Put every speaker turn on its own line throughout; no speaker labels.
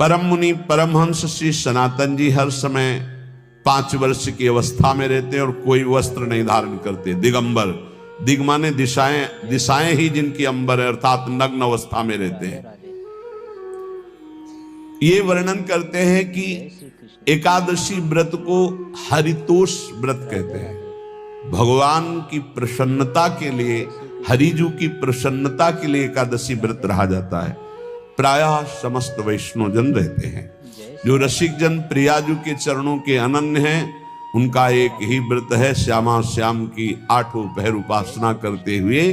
परम मुनि परमहंस श्री सनातन जी हर समय 5 वर्ष की अवस्था में रहते हैं और कोई वस्त्र नहीं धारण करते, दिगंबर। दिग माने दिशाएं, दिशाएं ही जिनकी अंबर है, अर्थात नग्न अवस्था में रहते हैं। ये वर्णन करते हैं कि एकादशी व्रत को हरितोष व्रत कहते हैं। भगवान की प्रसन्नता के लिए, हरिजू की प्रसन्नता के लिए एकादशी व्रत रहा जाता है। प्रायः समस्त वैष्णव जन रहते हैं। जो रसिक जन प्रियाजू के चरणों के अनन्य हैं, उनका एक ही व्रत है, श्यामा श्याम की 8 पहर उपासना करते हुए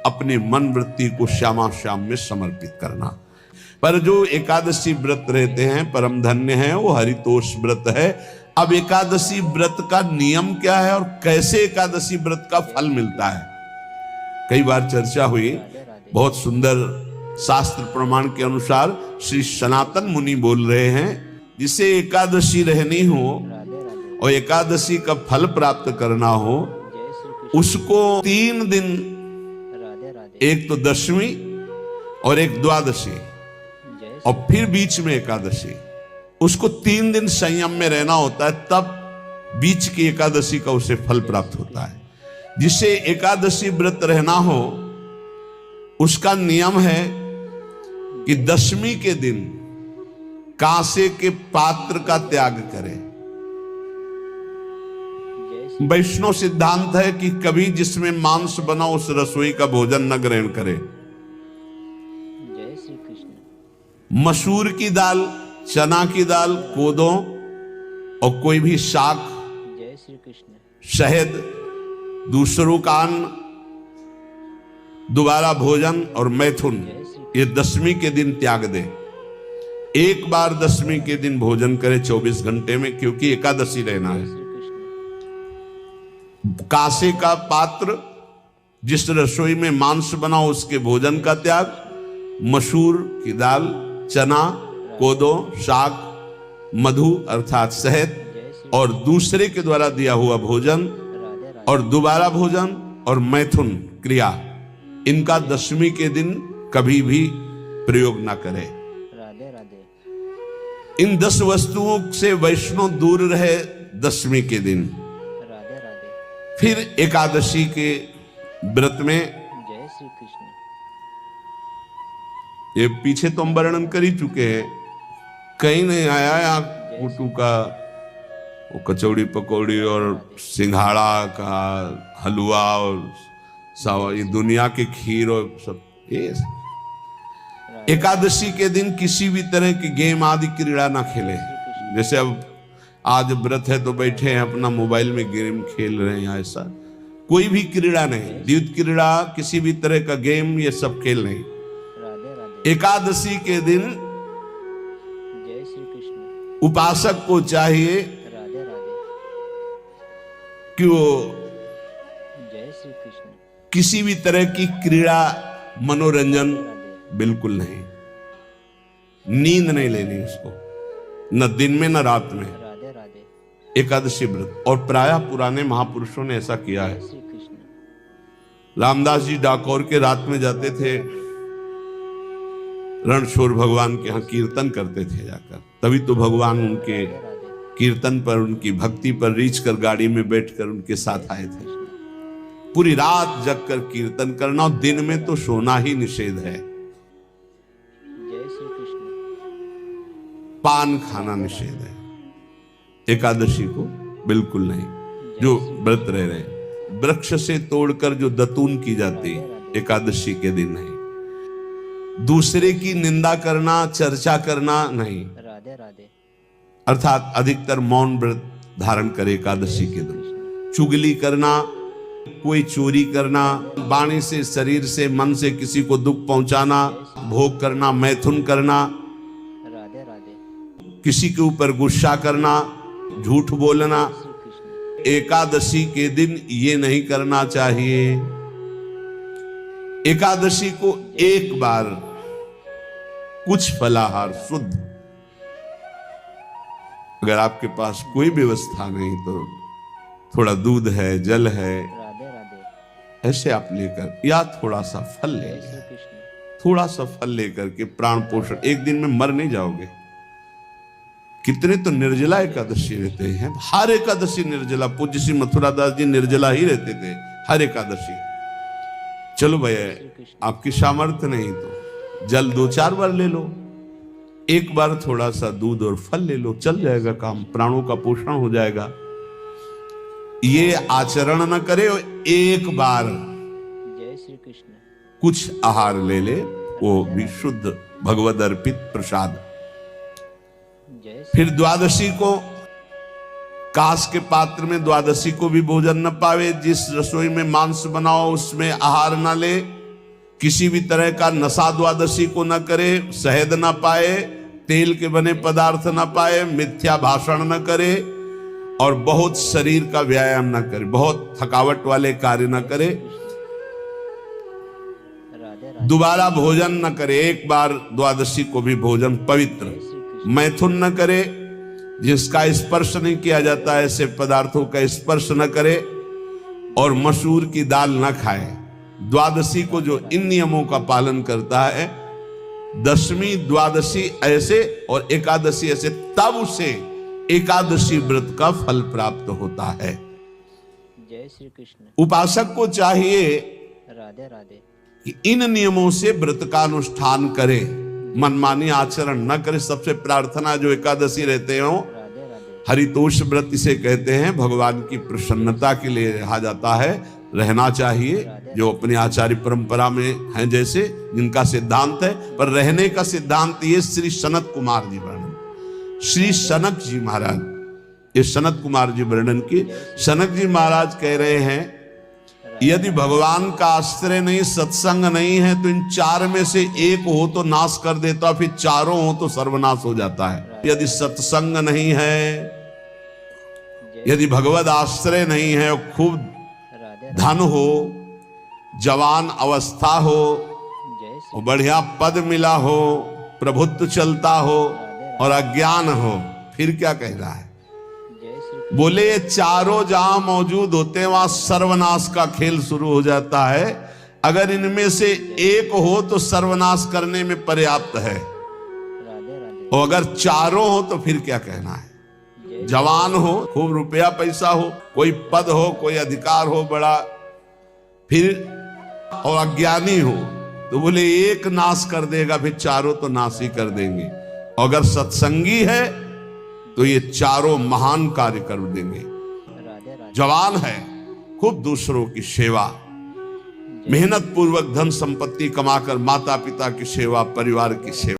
अपने मन वृत्ति को श्यामा श्याम में समर्पित करना। पर जो एकादशी व्रत रहते हैं परम धन्य है, वो हरितोष व्रत है। अब एकादशी व्रत का नियम क्या है और कैसे एकादशी व्रत का फल मिलता है, कई बार चर्चा हुई। बहुत सुंदर शास्त्र प्रमाण के अनुसार श्री सनातन मुनि बोल रहे हैं, जिसे एकादशी रहनी हो और एकादशी का फल प्राप्त करना हो, उसको 3 दिन, एक तो दशमी और एक द्वादशी और फिर बीच में एकादशी, उसको 3 दिन संयम में रहना होता है, तब बीच की एकादशी का उसे फल प्राप्त होता है। जिसे एकादशी व्रत रहना हो, उसका नियम है कि दशमी के दिन कांसे के पात्र का त्याग करें। वैष्णव सिद्धांत है कि कभी जिसमें मांस बना उस रसोई का भोजन न ग्रहण करे। मसूर की दाल, चना की दाल, कोदों और कोई भी शाक, शहद, दूसरों का अन्न, दोबारा भोजन और मैथुन, ये दशमी के दिन त्याग दे। एक बार दशमी के दिन भोजन करे 24 घंटे में, क्योंकि एकादशी रहना है। कांसे का पात्र, जिस रसोई में मांस बना उसके भोजन का त्याग, मसूर की दाल, चना, कोदो, शाक, मधु अर्थात शहद और दूसरे के द्वारा दिया हुआ भोजन और दोबारा भोजन और मैथुन क्रिया, इनका दशमी के दिन कभी भी प्रयोग ना करें। इन 10 वस्तुओं से वैष्णव दूर रहे दशमी के दिन। फिर एकादशी के व्रत में,
जय श्री कृष्ण,
ये पीछे तो हम वर्णन कर ही चुके हैं, कहीं नहीं आया यहाँ कुटू का वो कचौड़ी पकौड़ी और सिंघाड़ा का हलवा और सावा, ये दुनिया के खीर और सब। ये एकादशी के दिन किसी भी तरह की गेम आदि क्रीड़ा ना खेले। जैसे अब आज व्रत है तो बैठे हैं अपना मोबाइल में गेम खेल रहे हैं, ऐसा कोई भी क्रीड़ा नहीं। द्यूत क्रीड़ा, किसी भी तरह का गेम, ये सब खेल नहीं। एकादशी के दिन
जय श्री कृष्ण,
उपासक को चाहिए
राधे राधे,
कि वो
जय श्री कृष्ण,
किसी भी तरह की क्रीड़ा, मनोरंजन बिल्कुल नहीं। नींद नहीं लेनी उसको, न दिन में न रात में।
राधे राधे,
एकादशी व्रत, और प्रायः पुराने महापुरुषों ने ऐसा किया है।
जय श्री कृष्ण,
रामदास जी डाकोर के रात में जाते थे, रणछोड़ भगवान के यहाँ कीर्तन करते थे जाकर। तभी तो भगवान उनके कीर्तन पर, उनकी भक्ति पर रीझ कर गाड़ी में बैठकर उनके साथ आए थे। पूरी रात जगकर कीर्तन करना, और दिन में तो सोना ही निषेध है।
जय श्री कृष्ण,
पान खाना निषेध है। एकादशी को बिल्कुल नहीं। जो व्रत रह रहे, वृक्ष से तोड़कर जो दतून की जाती एकादशी के दिन नहीं। दूसरे की निंदा करना, चर्चा करना नहीं।
राधे राधे,
अर्थात अधिकतर मौन व्रत धारण करे एकादशी के दिन। चुगली करना, कोई चोरी करना, वाणी से, शरीर से, मन से किसी को दुख पहुंचाना, भोग करना, मैथुन करना,
राधे राधे,
किसी के ऊपर गुस्सा करना, झूठ बोलना,
श्री कृष्ण,
एकादशी के दिन ये नहीं करना चाहिए। एकादशी को एक बार कुछ फलाहार शुद्ध, अगर आपके पास कोई व्यवस्था नहीं तो थोड़ा दूध है, जल है,
राधे राधे,
ऐसे आप लेकर, या थोड़ा सा फल ले
जय
लें,
श्री कृष्ण,
थोड़ा सा फल लेकर के प्राण पोषण, एक दिन में मर नहीं जाओगे। कितने तो निर्जला एकादशी रहते हैं, हर एकादशी निर्जला। पूज्य श्री मथुरा दास जी निर्जला ही रहते थे हर एकादशी। चलो भैया आपकी सामर्थ्य नहीं तो जल 2-4 बार ले लो, एक बार थोड़ा सा दूध और फल ले लो, चल जाएगा काम, प्राणों का पोषण हो जाएगा। ये आचरण न करे और एक बार
जय श्री कृष्ण।
कुछ आहार ले ले, वो भी शुद्ध भगवद अर्पित प्रसाद।
जय श्री
फिर द्वादशी को कांस के पात्र में द्वादशी को भी भोजन न पावे। जिस रसोई में मांस बनाओ उसमें आहार न ले, किसी भी तरह का नशा द्वादशी को न करे, शहद न पाए, तेल के बने पदार्थ न पाए, मिथ्या भाषण न करे और बहुत शरीर का व्यायाम न करे, बहुत थकावट वाले कार्य न करे।
राधे राधे।
दोबारा भोजन न करे, एक बार द्वादशी को भी भोजन पवित्र। मैथुन न करे, जिसका स्पर्श नहीं किया जाता है ऐसे पदार्थों का स्पर्श न करे, और मसूर की दाल न खाए। द्वादशी को जो इन नियमों का पालन करता है, दशमी द्वादशी ऐसे और एकादशी ऐसे, तब उसे एकादशी व्रत का फल प्राप्त होता है।
जय श्री कृष्ण।
उपासक को चाहिए
राधे राधे।
कि इन नियमों से व्रत का अनुष्ठान करे, मनमानी आचरण न करे। सबसे प्रार्थना जो एकादशी रहते हो,
राधे राधे।
हरितोष व्रत इसे कहते हैं, भगवान की प्रसन्नता के लिए रहा जाता है, रहना चाहिए। जो अपनी आचार्य परंपरा में हैं, जैसे जिनका सिद्धांत है, पर रहने का सिद्धांत ये श्री सनत कुमार जी वर्णन, श्री सनक जी महाराज, ये सनत कुमार जी वर्णन की। सनक जी महाराज कह रहे हैं, यदि भगवान का आश्रय नहीं, सत्संग नहीं है, तो इन 4 में से एक हो तो नाश कर देता, फिर चारों हो तो सर्वनाश हो जाता है। यदि सत्संग नहीं है, यदि भगवद आश्रय नहीं है, और खूब
राधे
धन हो, जवान अवस्था हो,
जय श्री
और बढ़िया पद मिला हो, प्रभुत्व चलता हो और अज्ञान हो, फिर क्या कह रहा है?
जय श्री
बोले ये चारों जहां मौजूद होते हैं वहां सर्वनाश का खेल शुरू हो जाता है। अगर इनमें से एक हो तो सर्वनाश करने में पर्याप्त है,
राधे राधे।
और अगर चारों हो तो फिर क्या कहना है?
जय
जवान हो, खूब रुपया पैसा हो, कोई पद हो, कोई अधिकार हो बड़ा, फिर और अज्ञानी हो, तो बोले एक नाश कर देगा, फिर चारों तो नाश ही कर देंगे। और अगर सत्संगी है तो ये चारों महान कार्य कर देंगे।
राधे राधे।
जवान है, खूब दूसरों की सेवा, मेहनत पूर्वक धन संपत्ति कमाकर माता पिता की सेवा, परिवार की सेवा।